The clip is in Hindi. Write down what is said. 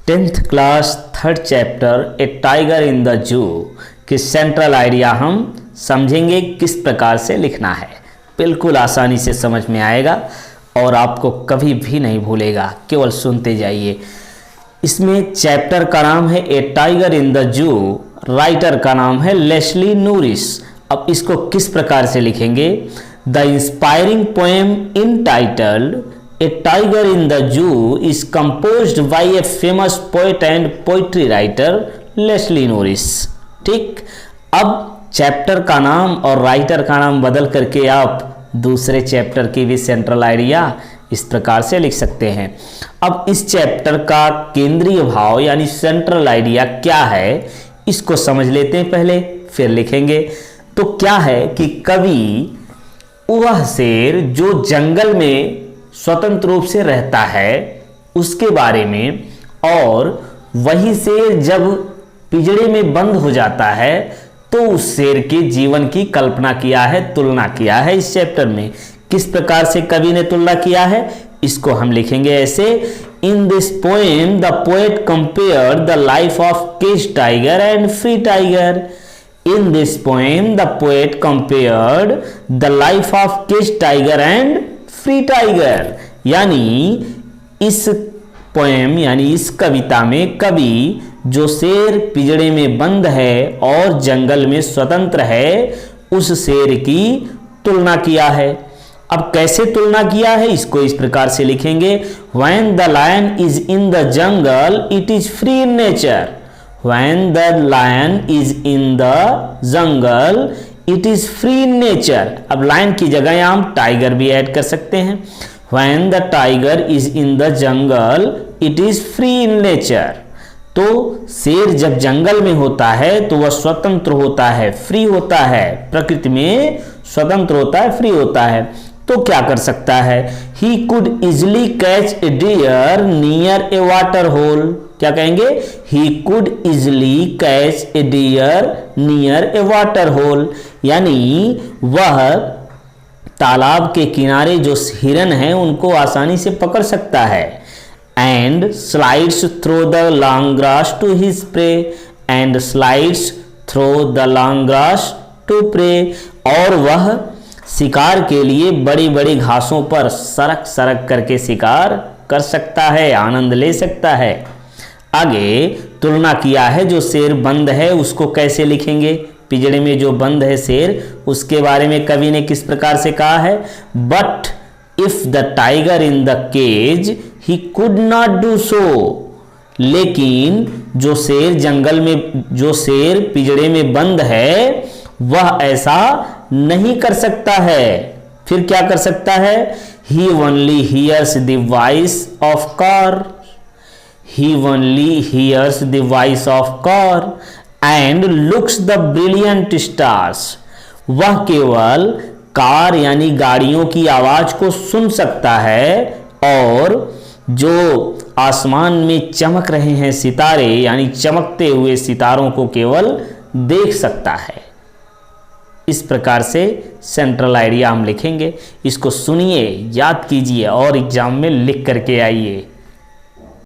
10th class 3rd chapter A tiger in the जू की सेंट्रल आइडिया हम समझेंगे किस प्रकार से लिखना है। बिल्कुल आसानी से समझ में आएगा और आपको कभी भी नहीं भूलेगा, केवल सुनते जाइए। इसमें चैप्टर का नाम है a tiger in the zoo, writer का नाम है लेस्ली नूरिस। अब इसको किस प्रकार से लिखेंगे? The inspiring poem entitled a tiger in the zoo is composed by a famous poet and poetry writer Leslie Norris. ठीक, अब चैप्टर का नाम और राइटर का नाम बदल करके आप दूसरे चैप्टर की भी सेंट्रल आइडिया इस प्रकार से लिख सकते हैं। अब इस चैप्टर का केंद्रीय भाव यानी सेंट्रल आइडिया क्या है, इसको समझ लेते हैं पहले, फिर लिखेंगे। तो क्या है कि कवि वह शेर जो जंगल में स्वतंत्र रूप से रहता है उसके बारे में, और वही शेर जब पिंजरे में बंद हो जाता है तो उस शेर के जीवन की कल्पना किया है, तुलना किया है। इस चैप्टर में किस प्रकार से कवि ने तुलना किया है, इसको हम लिखेंगे ऐसे। In this poem the poet compare the life of cage tiger and free tiger. In this poem the poet compared the life of cage tiger and free tiger. यानी इस पोएम यानी इस कविता में कवि जो शेर पिंजरे में बंद है और जंगल में स्वतंत्र है उस शेर की तुलना किया है। अब कैसे तुलना किया है, इसको इस प्रकार से लिखेंगे। When the lion is in the jungle, it is free in nature. When the lion is in the jungle, it is free in nature. अब लायन की जगह यहाँ हम टाइगर भी ऐड कर सकते हैं। When the tiger is in the jungle, it is free in nature. तो शेर जब जंगल में होता है तो वह स्वतंत्र होता है, फ्री होता है, प्रकृति में स्वतंत्र होता है, फ्री होता है। तो क्या कर सकता है? He could easily catch a deer near a water hole. क्या कहेंगे? He could easily catch a deer near a water hole. यानी वह तालाब के किनारे जो हिरन है उनको आसानी से पकड़ सकता है। And slides through the long grass to his prey. And slides through the long grass to prey. और वह शिकार के लिए बड़ी बड़ी घासों पर सरक सरक करके शिकार कर सकता है, आनंद ले सकता है। आगे तुलना किया है, जो शेर बंद है उसको कैसे लिखेंगे? पिंजरे में जो बंद है शेर, उसके बारे में कवि ने किस प्रकार से कहा है? But if the tiger in the cage he could not do so. लेकिन जो शेर जंगल में, जो शेर पिंजरे में बंद है वह ऐसा नहीं कर सकता है। फिर क्या कर सकता है? He only hears the voice of car. He only hears the voice of car and looks the brilliant stars. वह केवल कार यानी गाड़ियों की आवाज को सुन सकता है और जो आसमान में चमक रहे हैं सितारे यानी चमकते हुए सितारों को केवल देख सकता है। इस प्रकार से सेंट्रल आइडिया हम लिखेंगे। इसको सुनिए, याद कीजिए और एग्जाम में लिख करके आइए।